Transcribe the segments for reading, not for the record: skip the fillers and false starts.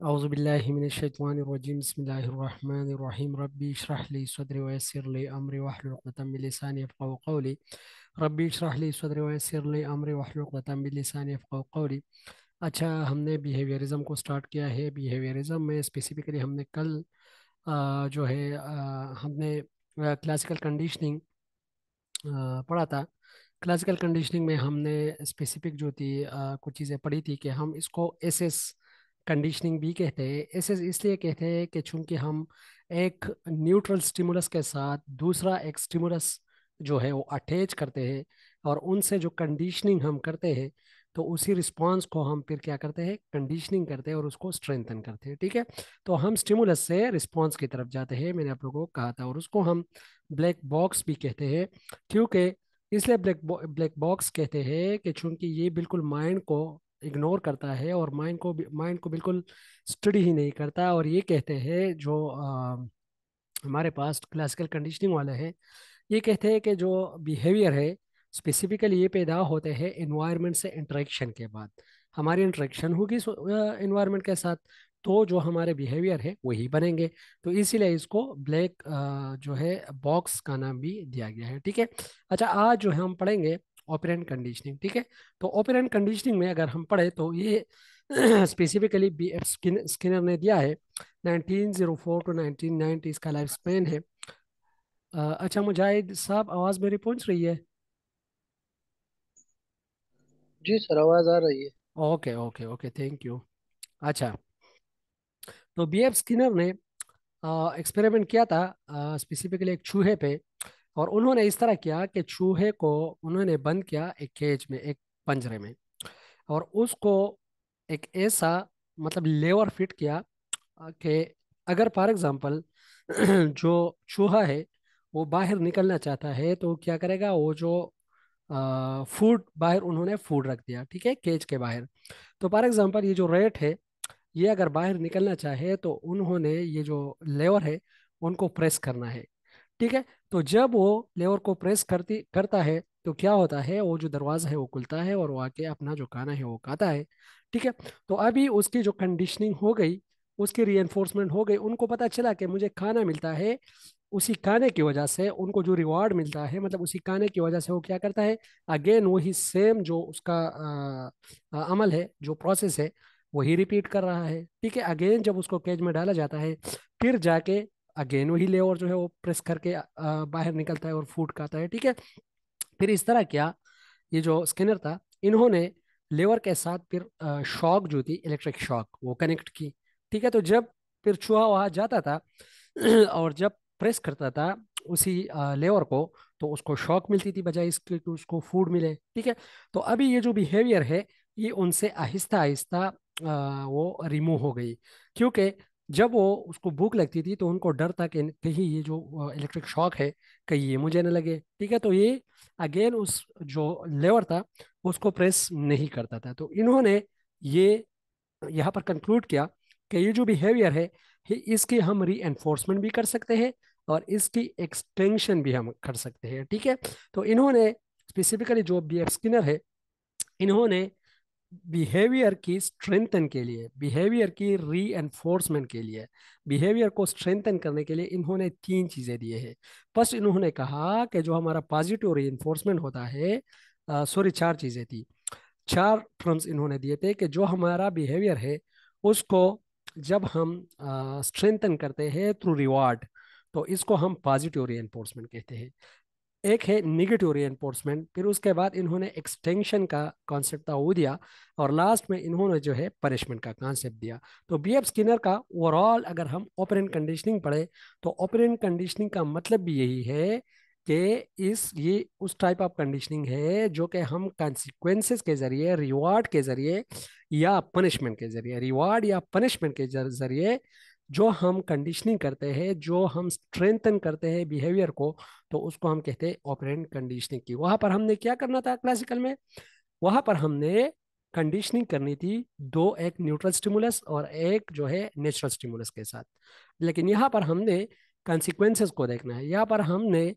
औज़ुबिल्लाहिमिनश्शैतानिर्रजीम बिस्मिल्लाहिर्रहमानिर्रहीम रब्बी इश्रह ली सदरी वयस्सिर ली अमरी वहलुल उक़दतम मिन लिसानी यफ़क़हू क़ौली रब्बी इश्रह ली सदरी वयस्सिर ली अमरी वहलुल उक़दतम मिन लिसानी यफ़क़हू क़ौली। अच्छा, हमने बिहेवियरिज्म को स्टार्ट किया है। बिहेवियरिज्म में स्पेसिफिकली हमने कल जो है हमने क्लासिकल कंडीशनिंग पढ़ा था। क्लासिकल कंडीशनिंग में हमने स्पेसिफिक जो थी कुछ चीज़ें पढ़ी थी कि हम इसको एसएस कंडीशनिंग भी कहते हैं। एसएस इसलिए कहते हैं कि चूंकि हम एक न्यूट्रल स्टिमुलस के साथ दूसरा एक स्टिमुलस जो है वो अटैच करते हैं और उनसे जो कंडीशनिंग हम करते हैं तो उसी रिस्पांस को हम फिर क्या करते हैं, कंडीशनिंग करते हैं और उसको स्ट्रेंथन करते हैं। ठीक है, तो हम स्टिमुलस से रिस्पांस की तरफ जाते हैं, मैंने आप लोगों को कहा था, और उसको हम ब्लैक बॉक्स भी कहते हैं। क्योंकि इसलिए ब्लैक बॉक्स कहते हैं कि चूंकि ये बिल्कुल माइंड को इग्नोर करता है और माइंड को बिल्कुल स्टडी ही नहीं करता। और ये कहते हैं जो हमारे पास क्लासिकल कंडीशनिंग वाले हैं, ये कहते हैं कि जो बिहेवियर है स्पेसिफिकली ये पैदा होते हैं एनवायरनमेंट से इंटरेक्शन के बाद। हमारी इंटरेक्शन होगी एनवायरनमेंट के साथ तो जो हमारे बिहेवियर है वही बनेंगे। तो इसीलिए इसको ब्लैक जो है बॉक्स का नाम भी दिया गया है। ठीक है। अच्छा, आज जो है हम पढ़ेंगे ऑपरेंट कंडीशनिंग। ठीक है, तो ऑपरेंट कंडीशनिंग में अगर हम पढ़े तो ये स्पेसिफिकली बी एफ स्किनर ने दिया है। 1904 टू 1990 इसका लाइफ स्पेन है। अच्छा मुजाहिद साहब, आवाज़ मेरी पहुंच रही है? जी सर, आवाज आ रही है। Okay okay okay, thank you. अच्छा, तो बी एफ स्किनर ने एक्सपेरिमेंट किया था स्पेसिफिकली एक चूहे पे। और उन्होंने इस तरह किया कि चूहे को उन्होंने बंद किया एक केज में, एक पंजरे में, और उसको एक ऐसा मतलब लेवर फिट किया कि अगर फॉर एग्जांपल जो चूहा है वो बाहर निकलना चाहता है तो क्या करेगा, वो जो फूड बाहर उन्होंने फूड रख दिया, ठीक है, केज के बाहर। तो फॉर एग्जांपल ये जो रेट है ये अगर बाहर निकलना चाहे तो उन्होंने ये जो लेवर है उनको प्रेस करना है। ठीक है, तो जब वो लेवर को प्रेस करता है तो क्या होता है, वो जो दरवाजा है वो खुलता है और वो आके अपना जो खाना है वो खाता है। ठीक है, तो अभी उसकी जो कंडीशनिंग हो गई, उसकी रीएनफोर्समेंट हो गई, उनको पता चला कि मुझे खाना मिलता है। उसी खाने की वजह से उनको जो रिवार्ड मिलता है, मतलब उसी खाने की वजह से वो क्या करता है, अगेन वही सेम जो उसका अमल है, जो प्रोसेस है, वही रिपीट कर रहा है। ठीक है, अगेन जब उसको केज में डाला जाता है फिर जाके अगेन वही लेवर जो है वो प्रेस करके बाहर निकलता है और फूड खाता है। ठीक है, फिर इस तरह क्या, ये जो स्किनर था, इन्होंने लेवर के साथ फिर शॉक जो थी, इलेक्ट्रिक शॉक, वो कनेक्ट की। ठीक है, तो जब फिर चूहा वहां जाता था और जब प्रेस करता था उसी लेवर को तो उसको शॉक मिलती थी बजाय इसके कि उसको फूड मिले। ठीक है, तो अभी ये जो बिहेवियर है ये उनसे आहिस्ता आहिस्ता वो रिमूव हो गई। क्योंकि जब वो उसको भूख लगती थी तो उनको डर था कि कहीं ये जो इलेक्ट्रिक शॉक है कहीं ये मुझे न लगे। ठीक है, तो ये अगेन उस जो लेवर था उसको प्रेस नहीं करता था। तो इन्होंने ये यहाँ पर कंक्लूड किया कि ये जो बिहेवियर है इसकी हम री एनफोर्समेंट भी कर सकते हैं और इसकी एक्सटेंशन भी हम कर सकते हैं। ठीक है, तो इन्होंने स्पेसिफिकली जो बी एफ स्किनर है, इन्होंने बिहेवियर की स्ट्रेंथन के लिए, बिहेवियर की री एनफोर्समेंट के लिए, बिहेवियर को स्ट्रेंथन करने के लिए इन्होंने तीन चीजें दिए हैं। फर्स्ट इन्होंने कहा कि जो हमारा पॉजिटिव री एनफोर्समेंट होता है, सॉरी चार चीजें थी, चार टर्म्स इन्होंने दिए थे कि जो हमारा बिहेवियर है उसको जब हम स्ट्रेंथन करते हैं थ्रू रिवार्ड तो इसको हम पॉजिटिव रीइंफोर्समेंट कहते हैं। एक है निगेटिव रीइंफोर्समेंट, फिर उसके बाद इन्होंने एक्सटेंशन का कॉन्सेप्ट था वो दिया, और लास्ट में इन्होंने जो है पनिशमेंट का कॉन्सेप्ट दिया। तो बी एफ स्किनर का ओवरऑल अगर हम ओपरेंट कंडीशनिंग पढ़े तो ओपरेंट कंडीशनिंग का मतलब भी यही है कि इस ये उस टाइप ऑफ कंडीशनिंग है जो कि हम कॉन्सिक्वेंसेस के जरिए, रिवार्ड के जरिए या पनिशमेंट के जरिए, रिवार्ड या पनिशमेंट के जरिए जो हम कंडीशनिंग करते हैं, जो हम स्ट्रेंथन करते हैं बिहेवियर को, तो उसको हम कहते हैं ऑपरेंट कंडीशनिंग की। वहां पर हमने क्या करना था क्लासिकल में, वहां पर हमने कंडीशनिंग करनी थी दो, एक न्यूट्रल स्टिमुलस और एक जो है नेचुरल स्टिमुलस के साथ। लेकिन यहाँ पर हमने कॉन्सिक्वेंसेस को देखना है, यहाँ पर हमने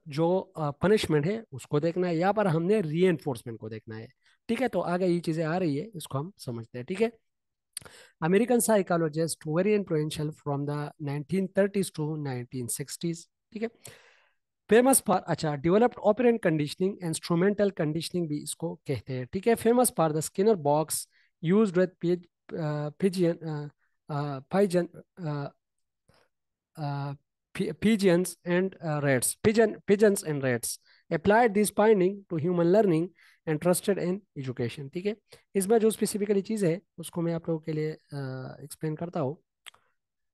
जो पनिशमेंट है उसको देखना है, यहाँ पर हमने री को देखना है। ठीक है, तो आगे ये चीजें आ रही है, इसको हम समझते हैं। ठीक है, American psychologist very influential from the 1930s to 1960s। ठीक है। फेमस फॉर, अच्छा, developed operant conditioning, instrumental conditioning भी इसको कहते हैं। ठीक है। Famous for the Skinner box used with pigeon pigeon pigeons and rats, pigeons and rats, applied this finding to human learning and trusted in education। ठीक है। इसमें जो स्पेसिफिकली चीज़ है उसको मैं आप लोगों के लिए एक्सप्लेन करता हूँ।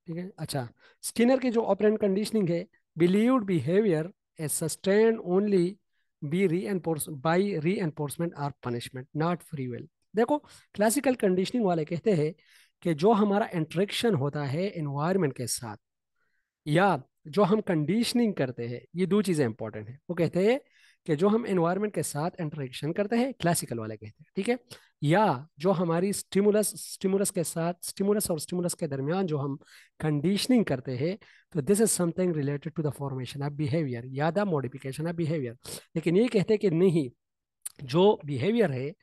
ठीक है। अच्छा, स्किनर की जो ऑपरेंट कंडीशनिंग है, believed behaviour as sustain only be reinforce by reinforcement or punishment not free will. देखो, क्लासिकल कंडीशनिंग वाले कहते हैं कि जो हमारा इंटरेक्शन होता है एनवायरनमेंट के साथ, या जो हम कंडीशनिंग करते हैं, ये दो चीजें इंपॉर्टेंट है। वो कहते हैं कि जो हम एनवायरनमेंट के साथ इंटरेक्शन करते हैं, क्लासिकल वाले कहते हैं, ठीक है, या जो हमारी स्टिमुलस स्टिमुलस के साथ, स्टिमुलस और स्टिमुलस के दरमियान जो हम कंडीशनिंग करते हैं, तो this is something related to the formation of behaviour या द मॉडिफिकेशन ऑफ बिहेवियर। लेकिन ये कहते हैं कि नहीं, जो बिहेवियर है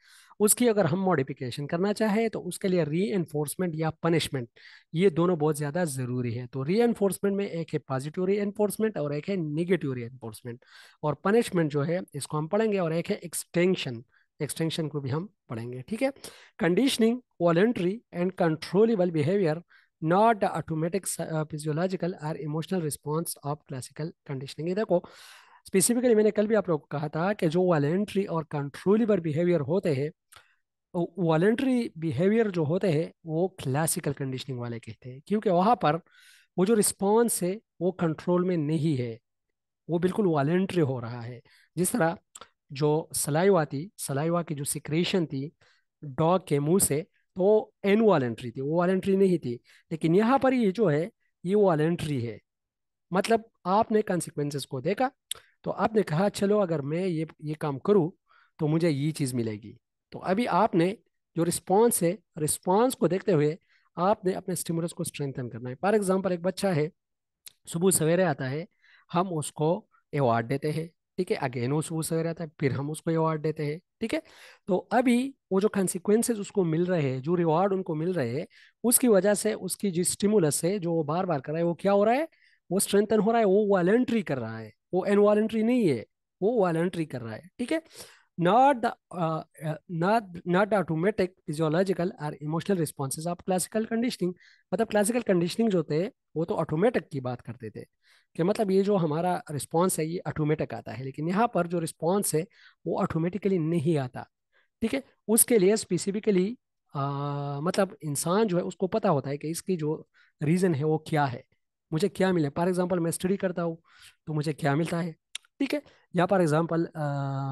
उसकी अगर हम मॉडिफिकेशन करना चाहें तो उसके लिए री एनफोर्समेंट या पनिशमेंट, ये दोनों बहुत ज़्यादा ज़रूरी है। तो री एनफोर्समेंट में एक है पॉजिटिव री एनफोर्समेंट और एक है निगेटिव री एनफोर्समेंट। और पनिशमेंट जो है इसको हम पढ़ेंगे, और एक है एक्सटेंशन, एक्सटेंशन को भी हम पढ़ेंगे। ठीक है। Conditioning voluntary and controllable behaviour, not the automatic physiological और emotional response of classical conditioning. ये देखो, स्पेसिफिकली मैंने कल भी आप लोग को कहा था कि जो वॉलेंट्री और कंट्रोलेबल बिहेवियर होते हैं, वॉलेंट्री बिहेवियर जो होते हैं वो क्लासिकल कंडीशनिंग वाले कहते हैं, क्योंकि वहां पर वो जो रिस्पॉन्स है वो कंट्रोल में नहीं है, वो बिल्कुल वॉलेंट्री हो रहा है। जिस तरह जो सलाइवा थी, सलाइवा की जो सिक्रेशन थी डॉग के मुंह से, तो वो इनवॉलेंट्री थी, वो वॉलेंट्री नहीं थी। लेकिन यहाँ पर ये जो है ये वॉलेंट्री है। मतलब आपने कॉन्सिक्वेंसेस को देखा, तो आपने कहा चलो अगर मैं ये काम करूँ तो मुझे ये चीज़ मिलेगी। तो अभी आपने जो रिस्पॉन्स है, रिस्पॉन्स को देखते हुए आपने अपने स्टिमुलस को स्ट्रेंथन करना है। फॉर एग्जांपल, एक बच्चा है, सुबह सवेरे आता है, हम उसको अवार्ड देते हैं। ठीक है। अगेन वो सुबह सवेरे आता है, फिर हम उसको अवार्ड देते हैं। ठीक है। तो अभी वो जो कॉन्सिक्वेंसेज उसको मिल रहे हैं, जो रिवार्ड उनको मिल रहे हैं, उसकी वजह से उसकी जो स्टिमुलस है जो वो बार बार कर रहा है, वो क्या हो रहा है, वो स्ट्रेंथन हो रहा है, वो वॉलेंट्री कर रहा है, वो इनवॉलेंट्री नहीं है, वो वॉलेंट्री कर रहा है। ठीक है। not the not the automatic physiological or emotional responses of classical conditioning। मतलब क्लासिकल कंडीशनिंग जो थे वो तो ऑटोमेटिक की बात करते थे, कि मतलब ये जो हमारा रिस्पॉन्स है ये ऑटोमेटिक आता है, लेकिन यहाँ पर जो रिस्पॉन्स है वो ऑटोमेटिकली नहीं आता। ठीक है। उसके लिए स्पेसिफिकली मतलब इंसान जो है उसको पता होता है कि इसकी जो रीज़न है वो क्या है, मुझे क्या मिले। फॉर एग्जांपल, मैं स्टडी करता हूँ तो मुझे क्या मिलता है। ठीक है। या फॉर एग्जांपल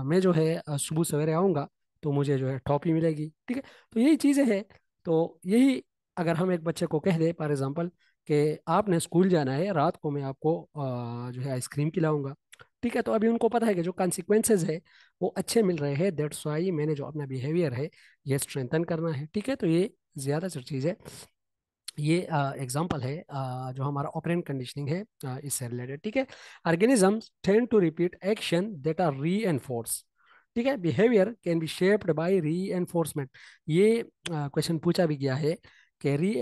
मैं जो है सुबह सवेरे आऊँगा तो मुझे जो है टॉफी मिलेगी। ठीक है। तो यही चीज़ें हैं। तो यही अगर हम एक बच्चे को कह दें फॉर एग्जांपल कि आपने स्कूल जाना है, रात को मैं आपको जो है आइसक्रीम खिलाऊंगा। ठीक है। तो अभी उनको पता है कि जो कॉन्सिक्वेंसेज है वो अच्छे मिल रहे हैं, दैट्स वाई मैंने जो अपना बिहेवियर है ये स्ट्रेंथन करना है। ठीक है। तो ये ज़्यादातर चीज़ है, ये एग्जांपल है जो हमारा ऑपरेंट कंडीशनिंग है इससे रिलेटेड। ठीक है। Organisms tend to repeat action that are reinforce. ठीक है। Behaviour can be shaped by reinforcement. ये क्वेश्चन पूछा भी गया है कि री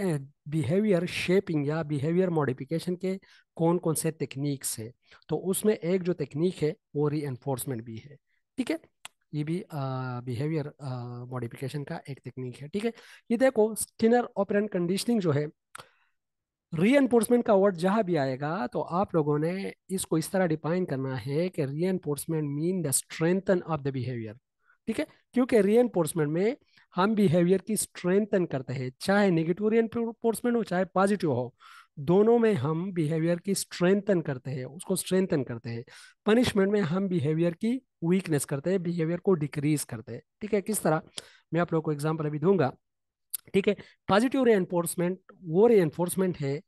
बिहेवियर शेपिंग या बिहेवियर मॉडिफिकेशन के कौन कौन से टेक्निक्स है, तो उसमें एक जो टेक्निक है वो री एनफोर्समेंट भी है। ठीक है। ये भी बिहेवियर मॉडिफिकेशन का एक टेक्निक है। ठीक है। ये देखो, स्किनर ऑपरेंट कंडीशनिंग जो है, रीएनफोर्समेंट का वर्ड जहां भी आएगा तो आप लोगों ने इसको इस तरह डिफाइन करना है कि reinforcement mean the strengthen of the behaviour. ठीक है। क्योंकि रीएनफोर्समेंट में हम बिहेवियर की स्ट्रेंथन करते हैं, चाहे नेगेटिव रीएनफोर्समेंट हो चाहे पॉजिटिव हो, दोनों में हम बिहेवियर की स्ट्रेंथन करते हैं, उसको स्ट्रेंथन करते हैं। पनिशमेंट में हम बिहेवियर की वीकनेस करते हैं, बिहेवियर को डिक्रीज करते हैं। ठीक है। किस तरह, मैं आप लोग को एग्जाम्पल अभी दूंगा। ठीक है। पॉजिटिव रेनफोर्समेंट वो रेनफोर्समेंट है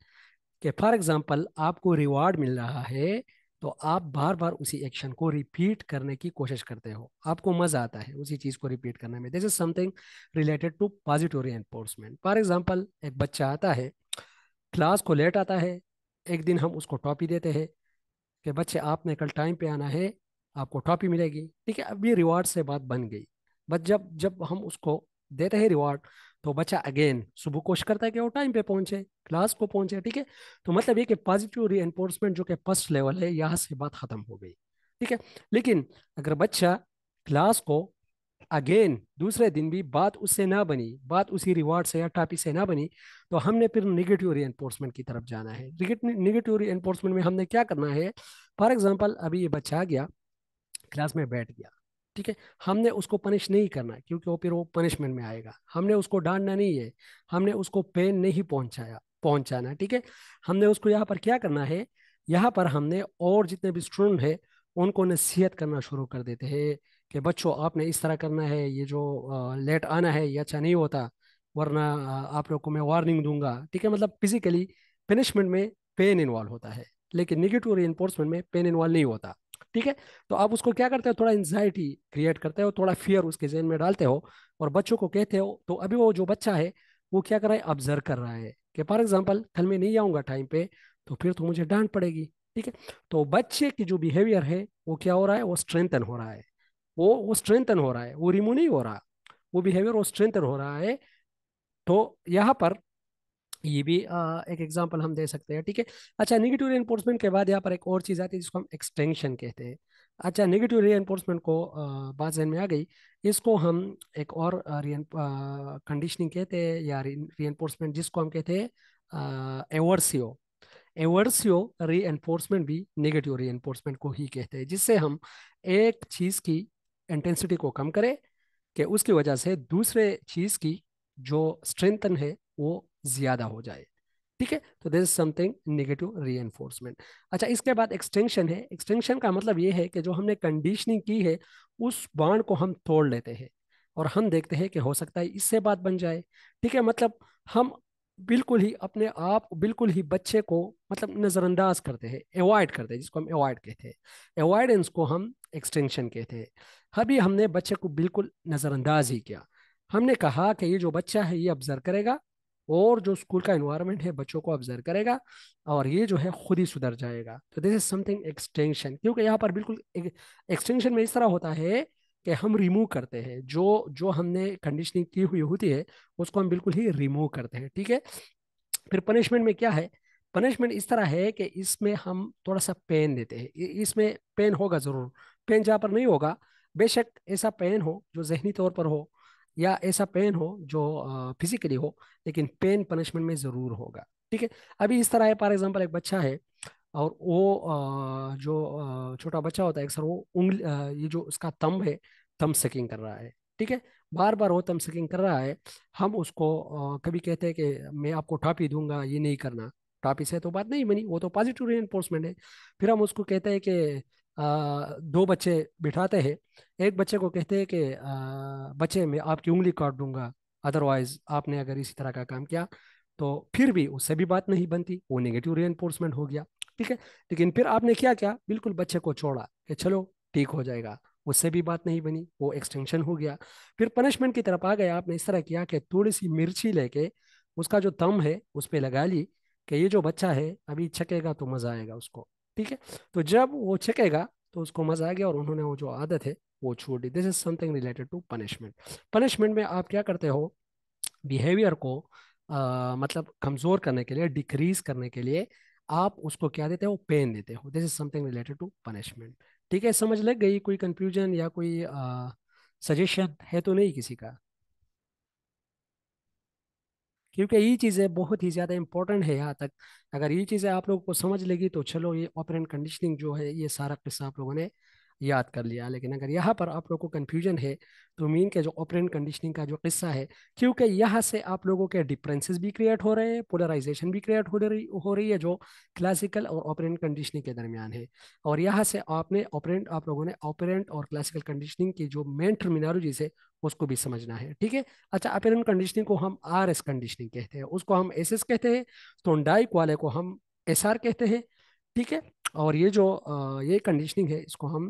कि फॉर एग्जांपल आपको रिवार्ड मिल रहा है तो आप बार बार उसी एक्शन को रिपीट करने की कोशिश करते हो, आपको मजा आता है उसी चीज को रिपीट करने में। This is something related to positive reinforcement. For example, एक बच्चा आता है, क्लास को लेट आता है, एक दिन हम उसको टॉपी देते हैं कि बच्चे आपने कल टाइम पे आना है, आपको टॉपी मिलेगी। ठीक है। अब ये रिवार्ड से बात बन गई। बट जब जब हम उसको देते हैं रिवार्ड, तो बच्चा अगेन सुबह कोशिश करता है कि वो टाइम पे पहुंचे, क्लास को पहुंचे, ठीक है। तो मतलब ये कि पॉजिटिव री जो कि फर्स्ट लेवल है, यहाँ से बात खत्म हो गई, ठीक है। लेकिन अगर बच्चा क्लास को अगेन दूसरे दिन भी बात उससे ना बनी, बात उसी रिवार्ड से या टॉपिक से ना बनी, तो हमने फिर निगेटिव री की तरफ जाना है। निगेटिव री में हमने क्या करना है? फॉर एग्जाम्पल, अभी ये बच्चा आ गया, क्लास में बैठ गया, ठीक है। हमने उसको पनिश नहीं करना, क्योंकि वो फिर वो पनिशमेंट में आएगा। हमने उसको डांटना नहीं है, हमने उसको पेन नहीं पहुंचाना, ठीक है। हमने उसको यहाँ पर क्या करना है? यहाँ पर हमने और जितने भी स्टूडेंट हैं उनको नसीहत करना शुरू कर देते हैं कि बच्चों आपने इस तरह करना है, ये जो लेट आना है ये अच्छा नहीं होता, वरना आप लोग को मैं वार्निंग दूंगा, ठीक है। मतलब फिजिकली पनिशमेंट में पेन इन्वॉल्व होता है, लेकिन निगेटिव री में पेन इन्वॉल्व नहीं होता, ठीक है। तो आप उसको क्या करते हो? थोड़ा एंजाइटी क्रिएट करते हो, थोड़ा फियर उसके जहन में डालते हो, और बच्चों को कहते हो। तो अभी वो जो बच्चा है वो क्या कर रहा है? ऑब्जर्व कर रहा है कि फॉर एग्जाम्पल कल मैं नहीं आऊंगा टाइम पे, तो फिर तो मुझे डांट पड़ेगी, ठीक है। तो बच्चे की जो बिहेवियर है वो क्या हो रहा है? वो स्ट्रेंथन हो रहा है, वो स्ट्रेंथन हो रहा है, वो रिमूव नहीं हो रहा, वो बिहेवियर वो स्ट्रेंथन हो रहा है। तो यहाँ पर ये भी एक एग्जांपल हम दे सकते हैं, ठीक है। अच्छा, नेगेटिव रीइंफोर्समेंट के बाद यहाँ पर एक और चीज़ आती है जिसको हम एक्सटेंशन कहते हैं। अच्छा, नेगेटिव रीइंफोर्समेंट को बात जहन में आ गई, इसको हम एक और कंडीशनिंग कहते हैं, या रीइंफोर्समेंट जिसको हम कहते हैं एवर्सियो। एवर्सियो रीइंफोर्समेंट भी नेगेटिव रीइंफोर्समेंट को ही कहते हैं, जिससे हम एक चीज़ की इंटेंसिटी को कम करें कि उसकी वजह से दूसरे चीज की जो स्ट्रेंथन है वो ज्यादा हो जाए, ठीक है। तो दिस इज समथिंग नेगेटिव रीएनफोर्समेंट। अच्छा, इसके बाद एक्सटेंशन है। एक्सटेंशन का मतलब ये है कि जो हमने कंडीशनिंग की है उस बाण को हम तोड़ लेते हैं, और हम देखते हैं कि हो सकता है इससे बात बन जाए, ठीक है। मतलब हम बिल्कुल ही अपने आप बिल्कुल ही बच्चे को मतलब नजरअंदाज करते हैं, अवॉइड करते हैं, जिसको हम अवॉइड कहते हैं। अवॉइडेंस को हम एक्सटेंशन कहते हैं। अभी हमने बच्चे को बिल्कुल नजरअंदाज ही किया, हमने कहा कि ये जो बच्चा है ये ऑब्जर्व करेगा, और जो स्कूल का एनवायरनमेंट है बच्चों को ऑब्जर्व करेगा, और ये जो है खुद ही सुधर जाएगा। तो दिस इज समथिंग एक्सटेंशन, क्योंकि यहाँ पर बिल्कुल एक्सटेंशन में इस तरह होता है कि हम रिमूव करते हैं जो जो हमने कंडीशनिंग की हुई होती है, उसको हम बिल्कुल ही रिमूव करते हैं, ठीक है। फिर पनिशमेंट में क्या है? पनिशमेंट इस तरह है कि इसमें हम थोड़ा सा पेन देते हैं, इसमें पेन होगा जरूर। पेन जहाँ पर नहीं होगा, बेशक ऐसा पेन हो जो जहनी तौर पर हो, या ऐसा पेन हो जो फिजिकली हो, लेकिन पेन पनिशमेंट में जरूर होगा, ठीक है। अभी इस तरह है, फॉर एग्जाम्पल एक बच्चा है, और वो जो छोटा बच्चा होता है अक्सर वो उंगली ये जो उसका थंब है, थंब सकिंग कर रहा है, ठीक है। बार बार वो थंब सकिंग कर रहा है। हम उसको कभी कहते हैं कि मैं आपको टॉफी दूंगा, ये नहीं करना। टॉफी से तो बात नहीं बनी, वो तो पॉजिटिव रीइंफोर्समेंट है। फिर हम उसको कहते हैं कि दो बच्चे बिठाते हैं, एक बच्चे को कहते हैं कि बच्चे मैं आपकी उंगली काट दूंगा अदरवाइज आपने अगर इसी तरह का काम किया, तो फिर भी उससे भी बात नहीं बनती, वो नेगेटिव रीइंफोर्समेंट हो गया, ठीक है। लेकिन फिर आपने क्या किया? बिल्कुल बच्चे को छोड़ा कि चलो ठीक हो जाएगा, उससे भी बात नहीं बनी, वो एक्सटेंशन हो गया। फिर पनिशमेंट की तरफ आ गए, आपने इस तरह किया कि थोड़ी सी मिर्ची लेके उसका जो थंब है उस पे लगा ली कि ये जो बच्चा है अभी छकेगा तो मजा आएगा उसको, ठीक है। तो जब वो छकेगा तो उसको मजा आ गया, और उन्होंने वो जो आदत है वो छोड़ दी। This is something related to punishment. Punishment में आप क्या करते हो? बिहेवियर को मतलब कमजोर करने के लिए, डिक्रीज करने के लिए आप उसको क्या देते हो? पेन देते हो। This is something related to punishment, ठीक है। समझ लग गई? कोई कंफ्यूजन या कोई सजेशन है तो नहीं किसी का? क्योंकि ये चीज़ें बहुत ही ज़्यादा इंपॉर्टेंट है यहाँ तक। अगर ये चीज़ें आप लोगों को समझ लेगी तो चलो, ये ऑपरेंट कंडीशनिंग जो है ये सारा किस्सा आप लोगों ने याद कर लिया। लेकिन अगर यहाँ पर आप लोगों को कन्फ्यूजन है, तो मीन के जो ऑपरेंट कंडीशनिंग का जो किस्सा है, क्योंकि यहाँ से आप लोगों के डिफरेंसेस भी क्रिएट हो रहे हैं, पोलराइजेशन भी क्रिएट हो रही है, जो क्लासिकल और ऑपरेंट कंडीशनिंग के दरमियान है। और यहाँ से आप लोगों ने ऑपरेंट और क्लासिकल कंडीशनिंग की जो मेन टर्मिनोलॉजी है उसको भी समझना है, ठीक है। अच्छा, अपेरेंट कंडीशनिंग को हम आर एस कंडीशनिंग कहते हैं, उसको हम एस एस कहते हैं, थोंडाइक वाले को हम एस आर कहते हैं, ठीक है। और ये जो ये कंडीशनिंग है इसको हम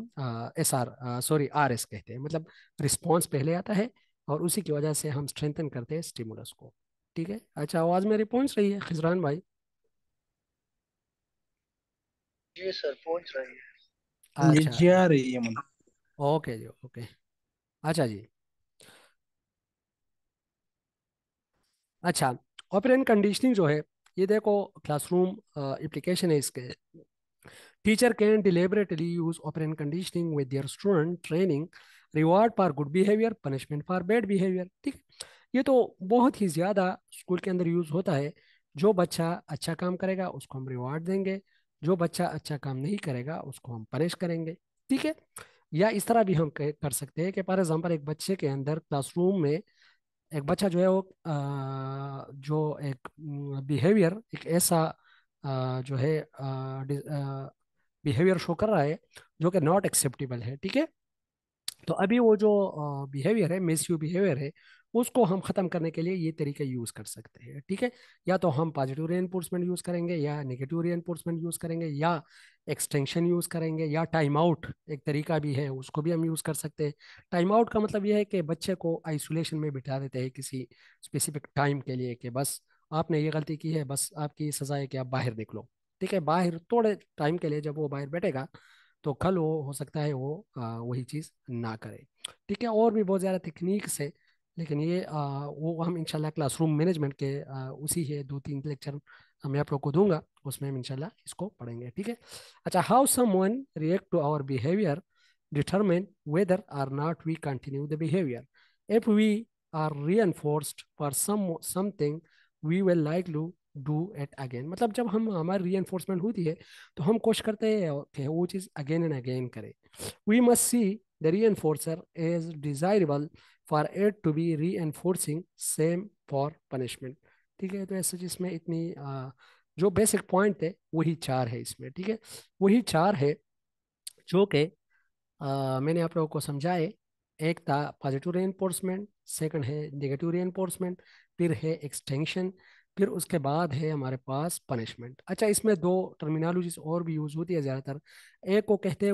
S R sorry R S कहते हैं। मतलब रिस्पॉन्स पहले आता है, और उसी की वजह से हम स्ट्रेंथन करते हैं स्टिमुलस को, ठीक है। अच्छा, आवाज मेरी पहुंच रही है खिजरान भाई? जी सर, पहुंच रही है। जी अच्छा, जी, आ रही है मुझे। ओके जी, ओके। अच्छा जी। अच्छा, ऑपरेंट कंडीशनिंग जो है, ये देखो क्लासरूम एप्लीकेशन है इसके। Teacher can deliberately use operant conditioning with their student training, reward for good behaviour, punishment for bad behaviour. ठीक है, ये तो बहुत ही ज़्यादा स्कूल के अंदर यूज़ होता है। जो बच्चा अच्छा काम करेगा उसको हम रिवॉर्ड देंगे, जो बच्चा अच्छा काम नहीं करेगा उसको हम पनिश करेंगे। ठीक है, या इस तरह भी हम कर सकते हैं कि फॉर एग्जाम्पल एक बच्चे के अंदर क्लासरूम में एक बच्चा जो है वो जो एक बिहेवियर, एक ऐसा जो है बिहेवियर शो कर रहा है जो कि नॉट एक्सेप्टेबल है। ठीक है, तो अभी वो जो बिहेवियर है, मिसयू बिहेवियर है, उसको हम खत्म करने के लिए ये तरीके यूज कर सकते हैं। ठीक है, या तो हम पॉजिटिव रेनफोर्समेंट यूज करेंगे, या नेगेटिव रेनफोर्समेंट यूज करेंगे, या एक्सटेंशन यूज करेंगे, या टाइम आउट एक तरीका भी है, उसको भी हम यूज कर सकते हैं। टाइम आउट का मतलब ये है कि बच्चे को आइसोलेशन में बिठा देते हैं किसी स्पेसिफिक टाइम के लिए, कि बस आपने ये गलती की है, बस आपकी सजा है कि आप बाहर निकलो। ठीक है, बाहर थोड़े टाइम के लिए जब वो बाहर बैठेगा तो कल वो हो सकता है वो वही चीज़ ना करे। ठीक है, और भी बहुत ज़्यादा टेक्निक्स है, लेकिन ये वो हम इंशाल्लाह क्लासरूम मैनेजमेंट के उसी है 2-3 लेक्चर मैं आप लोग को दूंगा, उसमें हम इंशाल्लाह इसको पढ़ेंगे। ठीक है। अच्छा, how someone react to our behaviour determine whether or not we continue the behaviour. If we are reinforced for something we will like to do it again. मतलब जब हम हमारी री होती है तो हम कोशिश करते हैं कि वो चीज़ अगेन एंड अगेन करें। We must see the reinforcer as desirable for it to be reinforcing, same for punishment। ठीक है, तो ऐसे जिसमें इतनी जो बेसिक पॉइंट है वही चार है इसमें। ठीक है, वही चार है जो कि मैंने आप लोगों को समझाए। एक था पॉजिटिव रेनफोर्समेंट, सेकंड है नेगेटिव रेनफोर्समेंट, फिर है एक्सटेंशन, फिर उसके बाद है हमारे पास पनिशमेंट। अच्छा, इसमें दो टर्मिनोलॉजीज और भी यूज होती है ज़्यादातर। एक को कहते हैं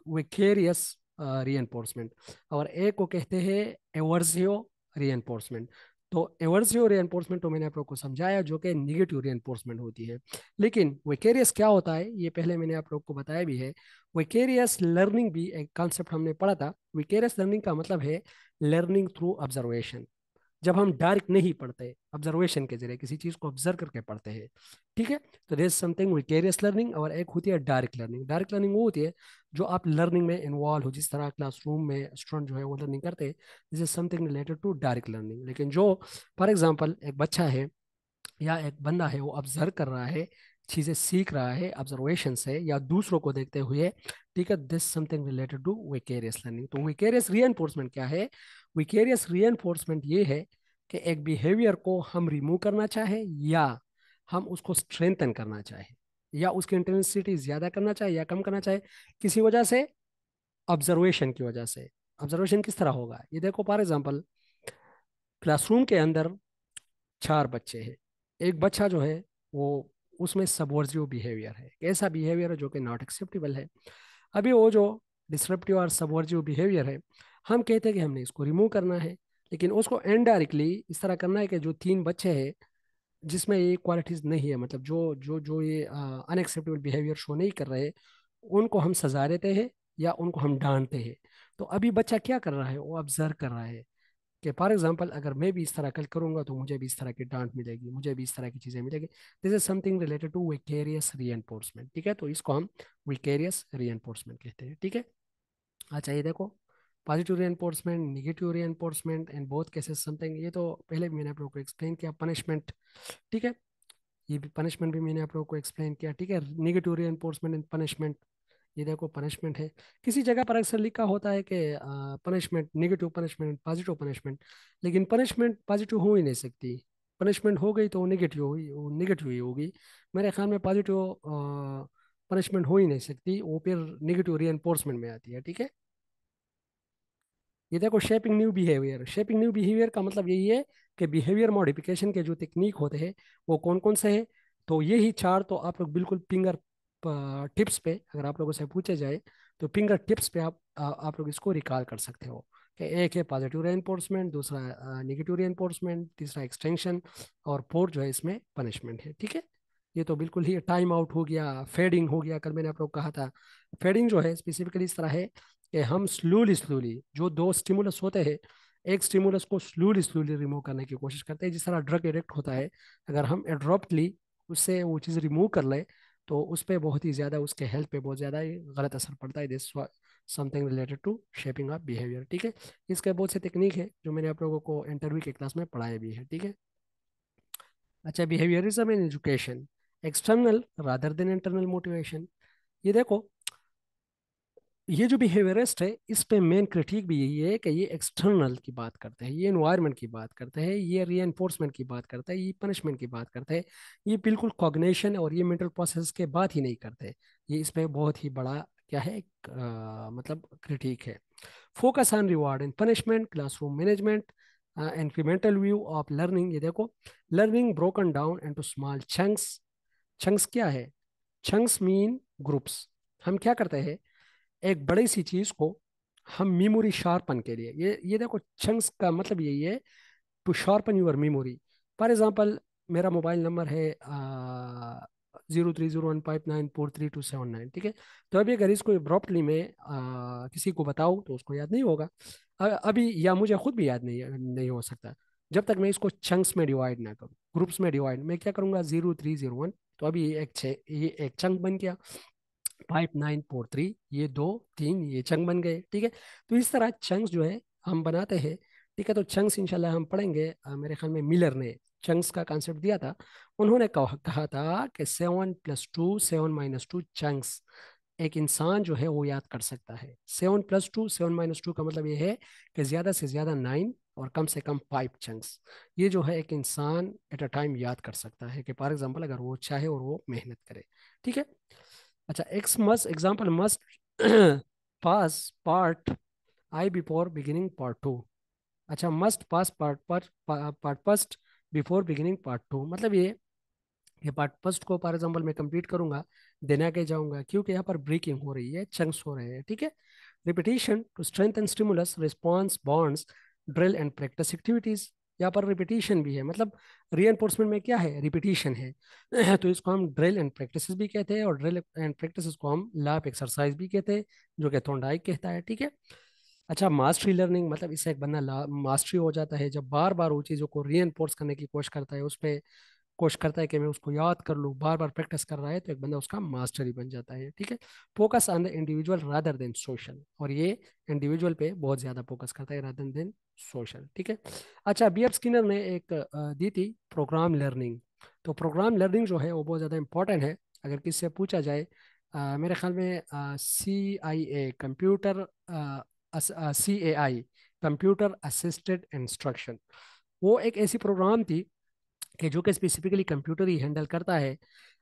विकेरियस रीएनफोर्समेंट, और एक को कहते हैं एवर्सियो रीएनफोर्समेंट। तो एवर्सियो रीएनफोर्समेंट तो मैंने आप लोग को समझाया, जो कि निगेटिव रीएनफोर्समेंट होती है। लेकिन विकेरियस क्या होता है ये पहले मैंने आप लोग को बताया भी है। विकेरियस लर्निंग भी एक कॉन्सेप्ट हमने पढ़ा था। विकेरियस लर्निंग का मतलब है लर्निंग थ्रू ऑब्जर्वेशन। जब हम डायरेक्ट नहीं पढ़ते, ऑब्जर्वेशन के जरिए किसी चीज को ऑब्जर्व करके पढ़ते हैं। ठीक है, तो there is something vicarious learning, और एक होती है डायरेक्ट लर्निंग। डायरेक्ट लर्निंग वो होती है जो आप लर्निंग में इन्वॉल्व हो, जिस तरह क्लासरूम में स्टूडेंट जो है वो लर्निंग करते हैं, this is something related to direct learning. लेकिन जो फॉर एग्जाम्पल एक बच्चा है या एक बंदा है वो ऑब्जर्व कर रहा है, चीजें सीख रहा है ऑब्जर्वेशन से या दूसरों को देखते हुए, ठीक है, this something related to vicarious learning. तो विकेरियस रीएनफोर्समेंट क्या है? विकेरियस रीएनफोर्समेंट ये है कि एक बिहेवियर को हम रिमूव करना चाहे, या हम उसको स्ट्रेंथन करना चाहे, या उसकी इंटेंसिटी ज्यादा करना चाहे या कम करना चाहे, किसी वजह से, ऑब्जर्वेशन की वजह से। ऑब्जर्वेशन किस तरह होगा, ये देखो फॉर एग्जाम्पल क्लासरूम के अंदर 4 बच्चे हैं। एक बच्चा जो है वो, उसमें सबवर्जिव बिहेवियर है, ऐसा बिहेवियर है जो कि नॉट एक्सेप्टेबल है। अभी वो जो डिसरप्टिव और सबवर्जिव बिहेवियर है, हम कहते हैं कि हमने इसको रिमूव करना है, लेकिन उसको इनडायरेक्टली इस तरह करना है कि जो 3 बच्चे हैं जिसमें ये क्वालिटीज नहीं है, मतलब जो जो जो ये अनएक्सेप्टेबल बिहेवियर शो नहीं कर रहे, उनको हम सजा देते हैं या उनको हम डांटते हैं। तो अभी बच्चा क्या कर रहा है, वो ऑब्जर्व कर रहा है कि फॉर एग्जाम्पल अगर मैं भी इस तरह कल करूंगा तो मुझे भी इस तरह की डांट मिलेगी, मुझे भी इस तरह की चीजें मिलेगी। This is something related to vicarious reinforcement. ठीक है, तो इसको हम विकेरियस रीएनफोर्समेंट कहते हैं। ठीक है। अच्छा, ये देखो positive reinforcement, negative reinforcement in both cases something, ये तो पहले भी मैंने आप लोगों को एक्सप्लेन किया। पनिशमेंट, ठीक है, ये भी पनिशमेंट भी मैंने आप लोगों को एक्सप्लेन किया। ठीक है, निगेटिव रीएनफोर्समेंट एंड पनिशमेंट, ये देखो पनिशमेंट है। किसी जगह पर अक्सर लिखा होता है कि punishment, negative punishment, positive punishment, लेकिन पनिशमेंट पॉजिटिव हो ही नहीं सकती। पनिशमेंट हो गई तो वो नेगेटिव हुई, वो नेगेटिव ही होगी। मेरे ख्याल में पॉजिटिव पनिशमेंट हो ही नहीं सकती, वो फिर नेगेटिव रीएनफोर्समेंट में आती है। ठीक है, ये देखो shaping new behaviour. Shaping new behaviour का मतलब यही है कि बिहेवियर मॉडिफिकेशन के जो टेक्निक होते हैं वो कौन कौन से हैं। तो यही चार तो आप लोग बिल्कुल फिंगर टिप्स पे, अगर आप लोगों से पूछे जाए तो फिंगर टिप्स पे आप लोग इसको रिकॉल कर सकते हो कि एक है पॉजिटिव रेनफोर्समेंट, दूसरा निगेटिव रेनफोर्समेंट, तीसरा एक्सटेंशन, और फोर्थ जो है इसमें पनिशमेंट है। ठीक है, ये तो बिल्कुल ही टाइम आउट हो गया, फेडिंग हो गया, कल मैंने आप लोग को कहा था। फेडिंग जो है स्पेसिफिकली इस तरह है कि हम स्लोली स्लोली जो दो स्टिमुलस होते हैं, एक स्टिमुलस को स्लोली स्लोली रिमूव करने की कोशिश करते हैं, जिस तरह ड्रग एडिक्ट होता है, अगर हम एड्रॉप्टली उससे वो चीज़ रिमूव कर ले तो उस पर बहुत ही ज़्यादा, उसके हेल्थ पे बहुत ज़्यादा ही गलत असर पड़ता है। This something related to shaping up behaviour, ठीक है। इसके बहुत से टेक्निक है जो मैंने आप लोगों को इंटरव्यू के क्लास में पढ़ाए भी है, ठीक है। अच्छा, behaviourism in education, external rather than internal motivation. ये देखो, ये जो बिहेवियरिस्ट है इस पे मेन क्रिटिक भी यही है कि ये एक्सटर्नल की बात करते हैं, ये एनवायरनमेंट की बात करते हैं, ये री की बात करते हैं, ये पनिशमेंट की बात करते हैं। ये बिल्कुल कॉग्निशन और ये मेंटल प्रोसेस के बात ही नहीं करते। ये इसमें बहुत ही बड़ा क्या है, मतलब क्रिटिक है। Focus on reward and punishment, classroom management, incremental view of learning. ये देखो, learning broken down into small chunks. Chunks क्या है? Chunks mean groups. हम क्या करते हैं, एक बड़ी सी चीज को हम मेमोरी शार्पन के लिए, ये देखो, चंक्स का मतलब यही है, to sharpen your memory. For example, मेरा मोबाइल नंबर है 0301594327, ठीक है। तो अभी अगर इसको अब्रॉप्टली में किसी को बताऊं तो उसको याद नहीं होगा अभी, या मुझे खुद भी याद नहीं हो सकता जब तक मैं इसको चंक्स में डिवाइड ना करूं, ग्रुप्स में डिवाइड। मैं क्या करूंगा, 0301, तो अभी ये एक चंक बन गया। 5943, ये दो, तीन, ये चंक बन गए, ठीक है। तो इस तरह चंक्स जो है हम बनाते हैं, ठीक है। तो चंक्स इंशाल्लाह हम पढ़ेंगे। मेरे ख्याल में मिलर ने चंक्स का कॉन्सेप्ट दिया था। उन्होंने कहा था कि 7+2, 7-2 चंक्स एक इंसान जो है वो याद कर सकता है। 7+2, 7-2 का मतलब ये है कि ज्यादा से ज्यादा 9 और कम से कम 5 चंक्स, ये जो है एक इंसान एट अ टाइम याद कर सकता है, कि फॉर एग्जाम्पल अगर वो चाहे और वो मेहनत करे, ठीक है। अच्छा, x must example must pass part I before beginning part two. अच्छा, मस्ट पास पार्ट पर part first before beginning part two, मतलब ये पार्ट फर्स्ट को फॉर एग्जाम्पल मैं कंप्लीट करूंगा, देन आगे जाऊंगा, क्योंकि यहाँ पर ब्रेकिंग हो रही है, चंक्स हो रहे हैं, ठीक है। Repetition to strengthen stimulus response bonds, drill and practice activities. यहाँ पर रिपीटिशन भी है, मतलब रीएनफोर्समेंट में क्या है, रिपीटिशन है। तो इसको हम ड्रिल एंड प्रैक्टिस भी कहते हैं, और ड्रिल एंड प्रैक्टिस को हम लैप एक्सरसाइज भी कहते हैं, जो कि थोंडाइक कहता है, ठीक है। अच्छा, मास्टरी लर्निंग, मतलब इससे एक बंदा मास्टरी हो जाता है जब बार बार वो चीज़ों को रीएनफोर्स करने की कोशिश करता है, उस पर कोशिश करता है कि मैं उसको याद कर लूँ, बार बार प्रैक्टिस कर रहा है, तो एक बंदा उसका मास्टर ही बन जाता है, ठीक है। Focus on the individual rather than social, और ये इंडिविजुअल पे बहुत ज्यादा फोकस करता है रादर देन सोशल, ठीक है। अच्छा, बी एफ स्किनर ने एक दी थी प्रोग्राम लर्निंग। तो प्रोग्राम लर्निंग जो है वो बहुत ज्यादा इंपॉर्टेंट है। अगर किससे पूछा जाए, मेरे ख्याल में CIA computer, CAI computer assisted instruction, वो एक ऐसी प्रोग्राम थी कि जो कि स्पेसिफिकली कंप्यूटर ही हैंडल करता है।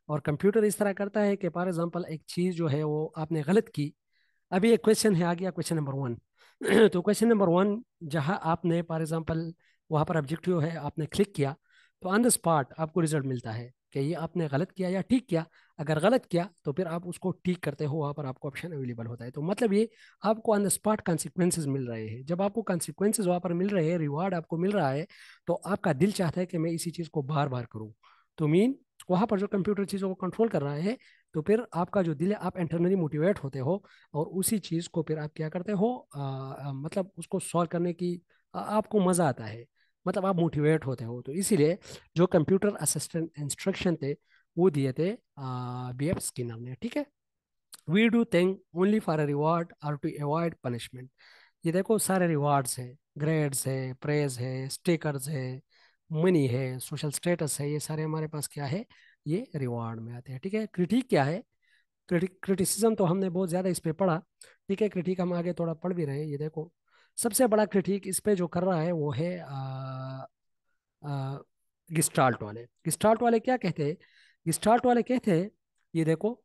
और कंप्यूटर इस तरह करता है कि फॉर एग्जांपल एक चीज़ जो है वो आपने गलत की। अभी एक क्वेश्चन है, आ गया क्वेश्चन नंबर 1। तो क्वेश्चन नंबर 1, जहां आपने फॉर एग्जांपल वहां पर ऑब्जेक्टिव है, आपने क्लिक किया, तो ऑन द स्पॉट आपको रिजल्ट मिलता है कि ये आपने गलत किया या ठीक किया। अगर गलत किया तो फिर आप उसको ठीक करते हो, वहां पर आपको ऑप्शन अवेलेबल होता है। तो मतलब ये आपको ऑन द स्पॉट कॉन्सिक्वेंसेज मिल रहे हैं। जब आपको कॉन्सिक्वेंसेज वहां पर मिल रहे हैं, रिवार्ड आपको मिल रहा है, तो आपका दिल चाहता है कि मैं इसी चीज को बार बार करूं। तो मीन वहां पर जो कंप्यूटर चीजों को कंट्रोल कर रहा है, तो फिर आपका जो दिल है, आप इंटरनली मोटिवेट होते हो, और उसी चीज को फिर आप क्या करते हो, मतलब उसको सॉल्व करने की आपको मजा आता है, मतलब आप मोटिवेट होते हो। तो इसीलिए जो कंप्यूटर असिस्टेंट इंस्ट्रक्शन थे वो दिए थे BF स्किनर ने, ठीक है। We do thing only for a reward और टू अवॉइड पनिशमेंट। ये देखो, सारे रिवार्ड्स है, ग्रेड्स है, प्रेज है, स्टिकर्स है, मनी है, सोशल स्टेटस है, ये सारे हमारे पास क्या है, ये रिवार्ड में आते हैं, ठीक है। क्रिटिक क्या है? क्रिटिसिज्म तो हमने बहुत ज्यादा इस पे पढ़ा, ठीक है। क्रिटिक हम आगे थोड़ा पढ़ भी रहे हैं। ये देखो, सबसे बड़ा क्रिटिक इस पे जो कर रहा है वो है गिस्टाल्ट वाले। गिस्टाल्ट वाले क्या कहते हैं? गिस्टाल्ट वाले कहते हैं, ये देखो,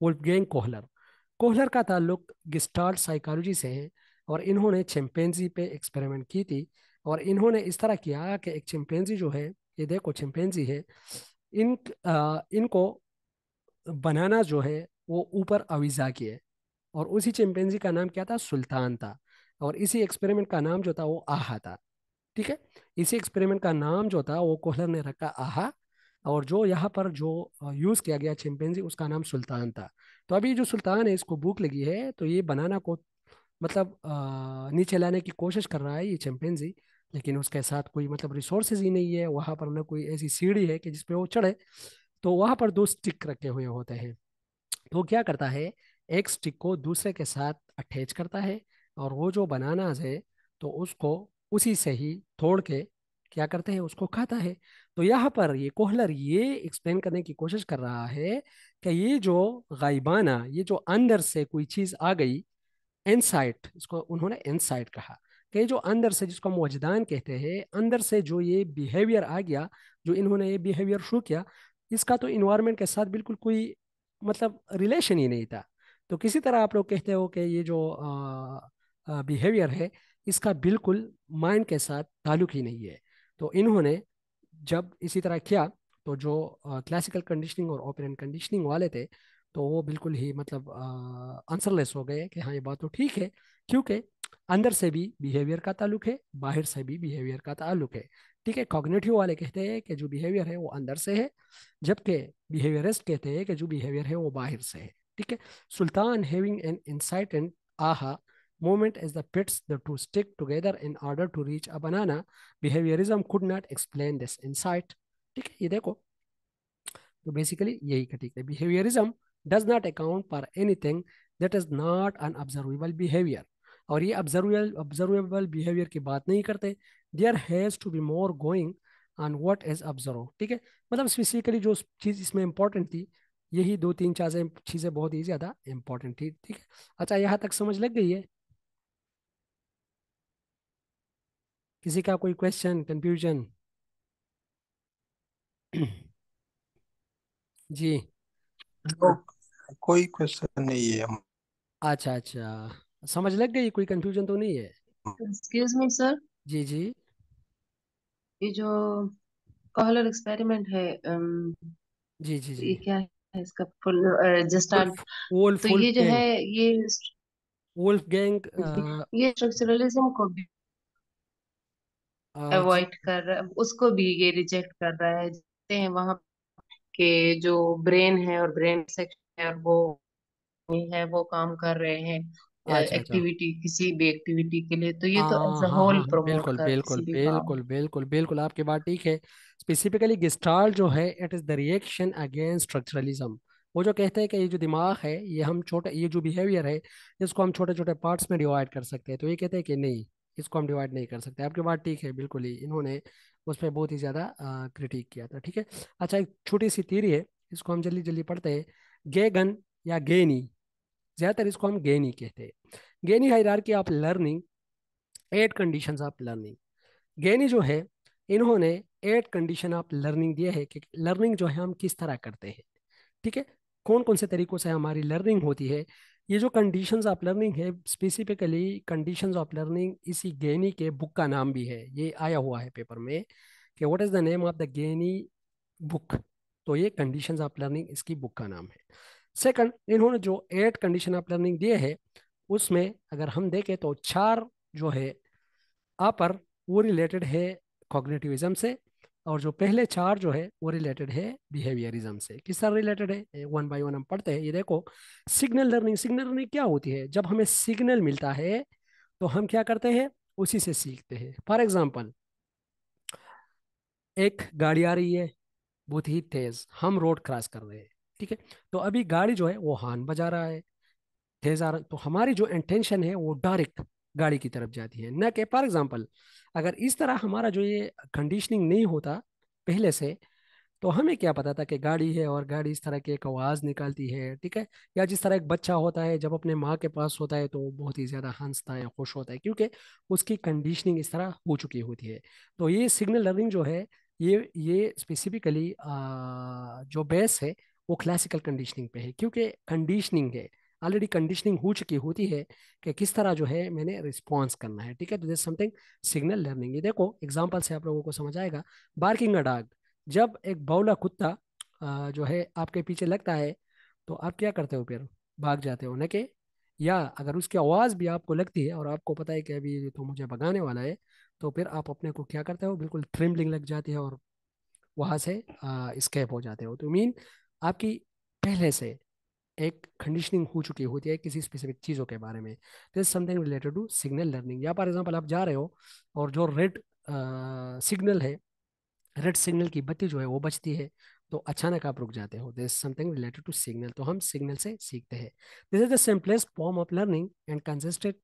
वुल्फगैंग कोहलर। कोहलर का ताल्लुक गिस्टाल्ट साइकोलॉजी से है, और इन्होंने चिंपैंजी पे एक्सपेरिमेंट की थी। और इन्होंने इस तरह किया कि एक चिंपैंजी जो है, ये देखो चिंपैंजी है, इनको बनाना जो है वो ऊपर अविजा की है। और उसी चिंपैंजी का नाम क्या था, सुल्तान था। और इसी एक्सपेरिमेंट का नाम जो था वो आहा था, ठीक है। इसी एक्सपेरिमेंट का नाम जो था वो कोहलर ने रखा आहा, और जो यहाँ पर जो यूज किया गया चिंपैंजी, उसका नाम सुल्तान था। तो अभी जो सुल्तान है, इसको भूख लगी है, तो ये बनाना को मतलब नीचे लाने की कोशिश कर रहा है ये चिंपैंजी, लेकिन उसके साथ कोई मतलब रिसोर्सेज ही नहीं है वहां पर, ना कोई ऐसी सीढ़ी है कि जिसपे वो चढ़े। तो वहां पर दो स्टिक रखे हुए होते हैं। तो वो क्या करता है, एक स्टिक को दूसरे के साथ अटैच करता है, और वो जो बनानास है तो उसको उसी से ही तोड़ के क्या करते हैं, उसको खाता है। तो यहाँ पर ये कोहलर ये एक्सप्लेन करने की कोशिश कर रहा है कि ये जो गायबाना, ये जो अंदर से कोई चीज आ गई, इनसाइट, इसको उन्होंने इनसाइट कहा, कि जो अंदर से, जिसको हम वजदान कहते हैं, अंदर से जो ये बिहेवियर आ गया, जो इन्होंने ये बिहेवियर शो किया, इसका तो इन्वायरमेंट के साथ बिल्कुल कोई मतलब रिलेशन ही नहीं था। तो किसी तरह आप लोग कहते हो कि ये जो बिहेवियर है, इसका बिल्कुल माइंड के साथ ताल्लुक ही नहीं है। तो इन्होंने जब इसी तरह किया, तो जो क्लासिकल कंडीशनिंग और ओपेरेंट कंडीशनिंग वाले थे, तो वो बिल्कुल ही मतलब आंसरलेस हो गए कि हाँ ये बात तो ठीक है, क्योंकि अंदर से भी बिहेवियर का ताल्लुक है, बाहर से भी बिहेवियर का ताल्लुक है। ठीक है, कॉग्निटिव वाले कहते हैं कि जो बिहेवियर है वो अंदर से है, जबकि बिहेवियरिस्ट कहते हैं कि जो बिहेवियर है वो बाहर से है। ठीक है, सुल्तान हैविंग एन इंसाइट एंड आहा moment as the pits the two stick together in order to reach a banana, behaviorism could not explain this insight। ठीक है, ये देखो, तो बेसिकली यही का ठीक है, behaviourism does not account for anything that is not un observable behaviour. और ये ऑब्जर्वेबल बिहेवियर की बात नहीं करते। There has to be more going on what is observe. ठीक है, मतलब स्पेसिफिकली जो चीज़ इसमें इंपॉर्टेंट थी, यही दो तीन चीज़ें चीज़ें बहुत ही ज़्यादा इंपॉर्टेंट थी। ठीक है, अच्छा यहाँ तक समझ लग गई है? किसी का कोई क्वेश्चन, कंफ्यूजन? जी। तो कोई क्वेश्चन नहीं है हम। अच्छा अच्छा, समझ लग गई, कोई कंफ्यूजन तो नहीं है? एक्सक्यूज मी सर, जी जी ये जो कॉलर एक्सपेरिमेंट है, जी जी जी। ये क्या है इसका फुल वुल्फ जस्टार्ट? वुल्फ तो वुल्फ ये जो है गैंग। ये वुल्फ गैंग। ये स्ट्रक्चरलिज्म को भी जी। अवॉइड कर रहा है, उसको भी ये रिजेक्ट कर रहा है। जैसे हैं वहां के जो ब्रेन है और ब्रेन सेक्शन है और वो है वो काम कर रहे हैं अच्छा अच्छा। एक्टिविटी, किसी भी एक्टिविटी के लिए, तो ये तो एज अ हाँ होल हाँ हाँ, प्रमोट बिल्कुल कर बिल्कुल किसी भी काम। बिल्कुल बिल्कुल बिल्कुल, आपकी बात ठीक है। स्पेसिफिकली गेस्टाल्ट जो है, it is the reaction against structuralism. वो जो कहते हैं कि ये जो दिमाग है, ये हम छोटे, ये जो बिहेवियर है, इसको हम छोटे छोटे पार्ट्स में डिवाइड कर सकते हैं। तो ये कहते हैं कि नहीं, इसको हम डिवाइड नहीं कर सकते। आपकी बात ठीक है बिल्कुल ही, इन्होंने उस पर बहुत ही ज़्यादा क्रिटिक किया था। ठीक है, अच्छा एक छोटी सी थीरी है, इसको हम जल्दी जल्दी पढ़ते हैं। गेगन या गेनी, ज़्यादातर इसको हम गेनी कहते हैं। Gagne hierarchy of learning, 8 conditions of learning. Gagne जो है, इन्होंने 8 कंडीशन ऑफ लर्निंग दिए है कि लर्निंग जो है हम किस तरह करते हैं। ठीक है, कौन कौन से तरीकों से हमारी लर्निंग होती है। ये जो कंडीशंस ऑफ लर्निंग है, स्पेसिफिकली कंडीशंस ऑफ लर्निंग, इसी गैनी के बुक का नाम भी है, ये आया हुआ है पेपर में कि what is the name of the Giani book. तो ये कंडीशंस ऑफ लर्निंग इसकी बुक का नाम है। सेकंड, इन्होंने जो 8 कंडीशन ऑफ लर्निंग दिए है, उसमें अगर हम देखें तो 4 जो है अपर, वो रिलेटेड है कॉग्निटिविज्म से, और जो पहले 4 जो है वो रिलेटेड है बिहेवियरिज्म से। किस तरह रिलेटेड है, वन बाय वन हम पढ़ते हैं। ये देखो, सिग्नल लर्निंग। सिग्नल लर्निंग क्या होती है, जब हमें सिग्नल मिलता है तो हम क्या करते हैं, उसी से सीखते हैं। फॉर एग्जाम्पल, एक गाड़ी आ रही है बहुत ही तेज, हम रोड क्रॉस कर रहे हैं। ठीक है, तो अभी गाड़ी जो है वो हॉर्न बजा रहा है, तेज आ रहा, तो हमारी जो इंटेंशन है वो डायरेक्ट गाड़ी की तरफ जाती है, न कि फॉर एग्जांपल अगर इस तरह हमारा जो ये कंडीशनिंग नहीं होता पहले से, तो हमें क्या पता था कि गाड़ी है और गाड़ी इस तरह की एक आवाज़ निकालती है। ठीक है, या जिस तरह एक बच्चा होता है जब अपने माँ के पास होता है तो वो बहुत ही ज़्यादा हंसता है, खुश होता है, क्योंकि उसकी कंडीशनिंग इस तरह हो चुकी होती है। तो ये सिग्नल लर्निंग जो है, ये स्पेसिफिकली जो बेस है वो क्लासिकल कंडीशनिंग पे है, क्योंकि कंडीशनिंग है, ऑलरेडी कंडीशनिंग हो चुकी होती है कि किस तरह जो है मैंने रिस्पॉन्स करना है। ठीक है, तो दिस समथिंग सिग्नल लर्निंग। ये देखो एग्जांपल से आप लोगों को समझ आएगा। बार्किंग अ डॉग, जब एक बौला कुत्ता जो है आपके पीछे लगता है, तो आप क्या करते हो, फिर भाग जाते हो न के? या अगर उसकी आवाज़ भी आपको लगती है और आपको पता है कि अभी ये तो मुझे भगाने वाला है, तो फिर आप अपने को क्या करते हो, बिल्कुल ट्रिम्बलिंग लग जाती है और वहां से स्केप हो जाते हो। तो मीन आपकी पहले से एक कंडीशनिंग हो चुकी होती है किसी स्पेसिफिक चीज़ों के बारे में। This something related to signal learning. या फॉर एग्जांपल आप जा रहे हो और जो रेड सिग्नल है, रेड सिग्नल की बत्ती जो है वो बचती है, तो अचानक आप रुक जाते हो। This something related to signal. तो हम सिग्नल से सीखते हैं। This is the simplest form of learning and consisted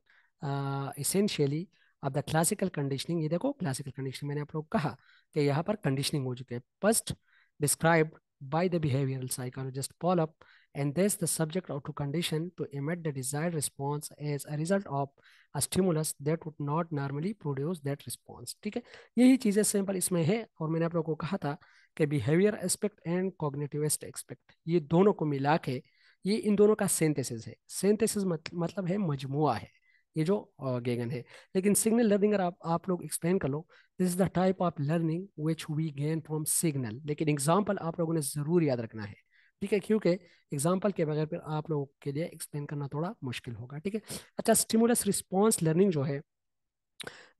essentially of the classical conditioning. ये देखो क्लासिकल कंडीशनिंग, मैंने आप लोग कहा कि यहाँ पर कंडीशनिंग हो चुकी है। First described by the behavioral psychologist Paul up, and this the subject of to condition to emit the desired response as a result of a stimulus that would not normally produce that response। ठीक है, यही चीजें simple इसमें है। और मैंने आप लोगों को कहा था कि behaviour aspect and cognitivist aspect, ये दोनों को मिला के ये इन दोनों का सिंथेसिस है। सिंथेसिस मतलब है मजमुआ है, ये जो गेगन है। लेकिन सिग्नल लर्निंग अगर आप लोग एक्सप्लेन कर लो, this is the type of learning which we gain from signal. लेकिन एग्जाम्पल आप लोगों ने जरूर याद रखना है, ठीक है, क्योंकि एग्जाम्पल के बगैर फिर आप लोगों के लिए एक्सप्लेन करना थोड़ा मुश्किल होगा। ठीक है, अच्छा, स्टिमुलस रिस्पॉन्स लर्निंग जो है,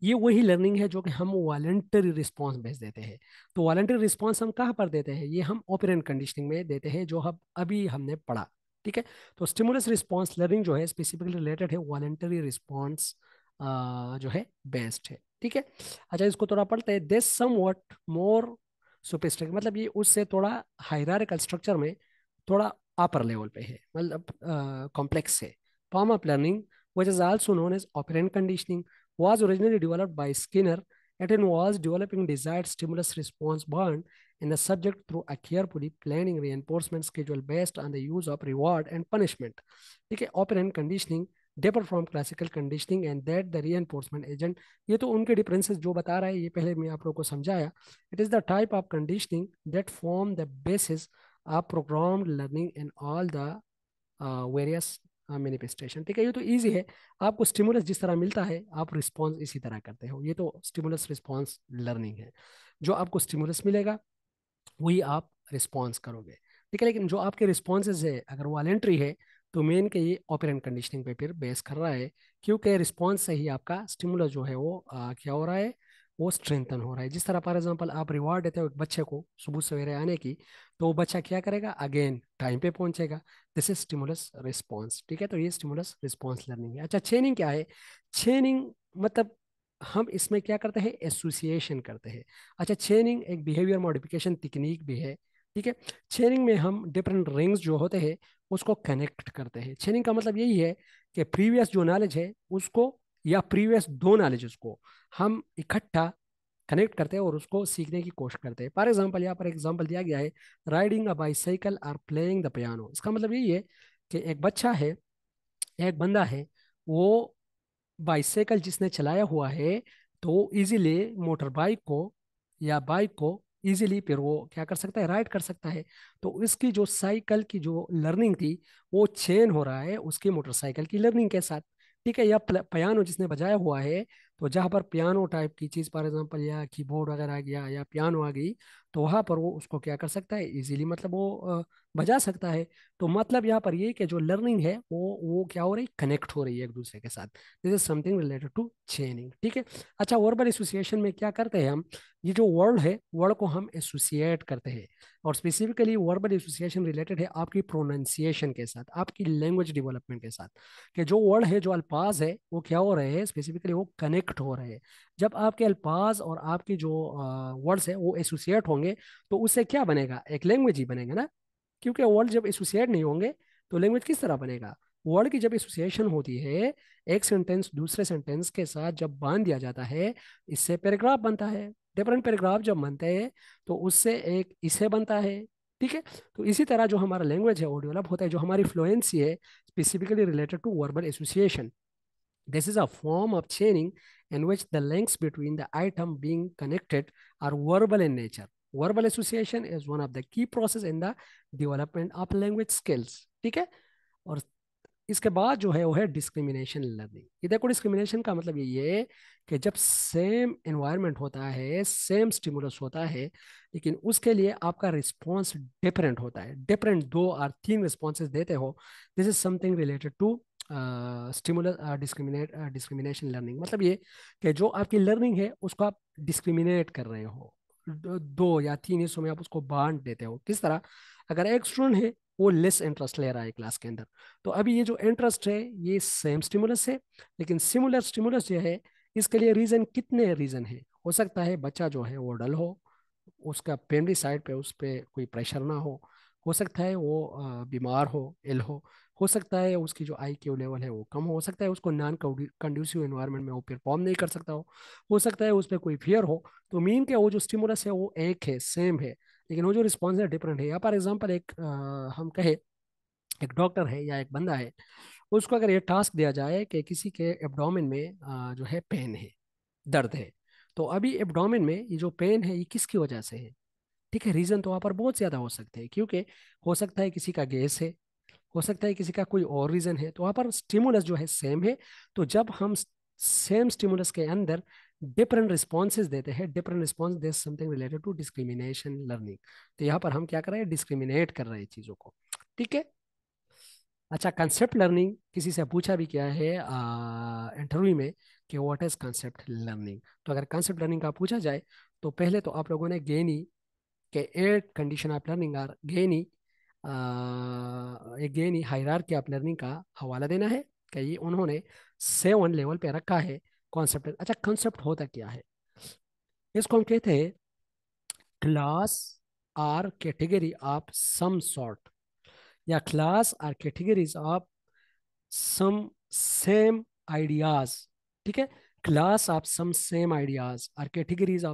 ये वही लर्निंग है जो कि हम वॉलंटरी रिस्पॉन्स भेज देते हैं। तो वॉलंटरी रिस्पॉन्स हम कहाँ पर देते हैं? ये हम ऑपरेंट कंडीशनिंग में देते हैं, जो हम अभी हमने पढ़ा। ठीक है, तो स्टिमुलस रिस्पॉन्स लर्निंग जो है स्पेसिफिकली रिलेटेड है वॉलंटरी रिस्पॉन्स जो है बेस्ड है। ठीक है, अच्छा, इसको थोड़ा पढ़ते हैं। दिस समवट मोर सोफिस्टिकेटेड, मतलब ये उससे थोड़ा हायरार्किकल स्ट्रक्चर में थोड़ा अपर लेवल पे है, मतलब कॉम्प्लेक्स है। Form of learning which is also known as operant conditioning was originally developed by Skinner. It involves developing desired stimulus response bond in the subject through a carefully planning reinforcement schedule based on the use of reward and punishment. ठीक है, operant conditioning differ from classical conditioning and that the reinforcement agent, ये तो उनके differences जो बता रहा है, ये पहले मैं आप लोगों को समझाया। It is the type of conditioning that form the basis of programmed learning in all the various manifestation. ठीक है, ये तो इजी है। आपको स्टिमुलस जिस तरह मिलता है आप रिस्पॉन्स इसी तरह करते हो। ये तो स्टिमुलस रिस्पॉन्स लर्निंग है। जो आपको स्टिमुलस मिलेगा वही आप रिस्पॉन्स करोगे। ठीक है, लेकिन जो आपके रिस्पॉन्सेज है अगर वॉलेंट्री है, तो मेन के ये ऑपरेंट कंडीशनिंग पे फिर बेस कर रहा है, क्योंकि रिस्पॉन्स से ही आपका स्टिमुलस जो है वो क्या हो रहा है, वो स्ट्रेंथन हो रहा है। जिस तरह फॉर एग्जांपल आप रिवार्ड देते हो एक बच्चे को सुबह सवेरे आने की, तो वो बच्चा क्या करेगा, अगेन टाइम पे पहुंचेगा। This is stimulus response. ठीक है, तो ये स्टिमुलस रिस्पॉन्स लर्निंग है। अच्छा, चेनिंग क्या है? चेनिंग मतलब हम इसमें क्या करते हैं, एसोसिएशन करते हैं। अच्छा, चेनिंग एक बिहेवियर मॉडिफिकेशन टेक्निक भी है। ठीक है, चेनिंग में हम डिफरेंट रिंग्स जो होते हैं उसको कनेक्ट करते हैं। चेनिंग का मतलब यही है कि प्रीवियस जो नॉलेज है उसको, या प्रीवियस दो नॉलेजेस को हम इकट्ठा कनेक्ट करते हैं और उसको सीखने की कोशिश करते हैं। फॉर एग्जाम्पल, यहाँ पर एग्जाम्पल दिया गया है, राइडिंग अ बाइसाइकिल और प्लेइंग द पियानो। इसका मतलब यही है कि एक बच्चा है, एक बंदा है, वो बाइसाइकिल जिसने चलाया हुआ है, तो इजीली मोटर बाइक को या बाइक को इजीली फिर वो क्या कर सकता है, राइड कर सकता है। तो इसकी जो साइकिल की जो लर्निंग थी वो चेन हो रहा है उसकी मोटरसाइकिल की लर्निंग के साथ। ठीक है, या पियानो जिसने बजाया हुआ है, तो जहाँ पर पियानो टाइप की चीज़ फॉर एग्जांपल या कीबोर्ड वगैरह आ गया या पियानो आ गई, तो वहाँ पर वो उसको क्या कर सकता है, इजीली मतलब वो बजा सकता है। तो मतलब यहाँ पर ये कि जो लर्निंग है वो क्या हो रही, कनेक्ट हो रही है एक दूसरे के साथ। This is something related to chaining. ठीक है, अच्छा, वर्बल एसोसिएशन में क्या करते हैं हम, ये जो वर्ड है वर्ड को हम एसोसिएट करते हैं। और स्पेसिफिकली वर्बल एसोसिएशन रिलेटेड है आपकी प्रोनाउंसिएशन के साथ, आपकी लैंग्वेज डेवलपमेंट के साथ। कि जो वर्ड है, जो अल्फाज है, वो क्या हो रहे हैं, स्पेसिफिकली वो कनेक्ट हो रहे हैं। जब आपके अल्फाज और आपकी जो वर्ड्स है वो एसोसिएट होंगे, तो उससे क्या बनेगा, एक लैंग्वेज ही बनेगा ना। क्योंकि वर्ड जब एसोसिएट नहीं होंगे तो लैंग्वेज किस तरह बनेगा? वर्ड की जब एसोसिएशन होती है, एक सेंटेंस दूसरे सेंटेंस के साथ जब बांध दिया जाता है, इससे पैराग्राफ बनता है। डिफरेंट पैराग्राफ जब बनते हैं तो उससे एक इसे बनता है। ठीक है, तो इसी तरह जो हमारा लैंग्वेज है वो डेवलप होता है, जो हमारी फ्लुएंसी है specifically related to verbal association. This is a form of chaining in which the links between the item being connected are verbal in nature. Verbal association is one of the key process in the development of language skills. ठीक है, और इसके बाद जो है वो है discrimination learning. ये देखो, डिस्क्रिमिनेशन का मतलब ये है कि जब सेम एनवायरनमेंट होता है, सेम स्टिमुलस होता है, लेकिन उसके लिए आपका रिस्पॉन्स डिफरेंट होता है, डिफरेंट दो और तीन रिस्पॉन्सेज देते हो। This is something related to stimulus discrimination learning. मतलब ये कि जो आपकी लर्निंग है उसको आप डिस्क्रिमिनेट कर रहे हो, दो या तीन हिस्सों में आप उसको बांट देते हो। किस तरह? अगर एक स्टूडेंट है वो लेस इंटरेस्ट ले रहा है क्लास के अंदर। तो अभी ये जो इंटरेस्ट है ये सेम स्टिमुलस है, लेकिन सिमुलर स्टिमुलस जो है इसके लिए रीज़न, कितने रीज़न है। हो सकता है बच्चा जो है वो डल हो, उसका पेनरी साइड पे उस पर कोई प्रेशर ना हो सकता है वो बीमार इल हो सकता है उसकी जो IQ लेवल है वो कम हो सकता है उसको नॉन कंड्यूसिव एनवायरनमेंट में वो परफॉर्म नहीं कर सकता हो सकता है उस पर कोई फियर हो। तो मीन के वो जो स्टिमुलस है वो एक है, सेम है, लेकिन वो जो रिस्पॉन्स है डिफरेंट है। या फॉर एग्जाम्पल एक हम कहे एक डॉक्टर है या एक बंदा है, उसको अगर ये टास्क दिया जाए कि किसी के एब्डोमेन में जो है पेन है, दर्द है, तो अभी एब्डोमेन में ये जो पेन है ये किसकी वजह से है। ठीक है, रीजन तो वहाँ पर बहुत ज्यादा हो सकते हैं, क्योंकि हो सकता है किसी का गैस है, हो सकता है किसी का कोई और रीजन है, तो वहाँ पर स्टिमुलस जो है सेम है। तो जब हम सेम स्टिमुलस के अंदर डिफरेंट रिस्पॉन्सेज देते हैं, डिफरेंट रिस्पॉन्स दे something related to discrimination learning, तो यहाँ पर हम क्या कर रहे हैं, डिस्क्रिमिनेट कर रहे हैं चीज़ों को। ठीक है। अच्छा, कंसेप्ट लर्निंग किसी से पूछा भी क्या है इंटरव्यू में कि व्हाट इज कंसेप्ट लर्निंग। तो अगर कंसेप्ट लर्निंग का पूछा जाए तो पहले तो आप लोगों ने गेनी के 8 कंडीशन ऑफ लर्निंग और गेनी एक गेनी हायरार्की ऑफ लर्निंग का हवाला देना है कि ये उन्होंने 7 लेवल पे रखा है कॉन्सेप्ट। अच्छा, कॉन्सेप्ट होता क्या है, इसको हम कहते हैं class or category of some sort, या class or categories of some same ideas. ठीक है, class of some same ideas और कैटेगरीज ऑफ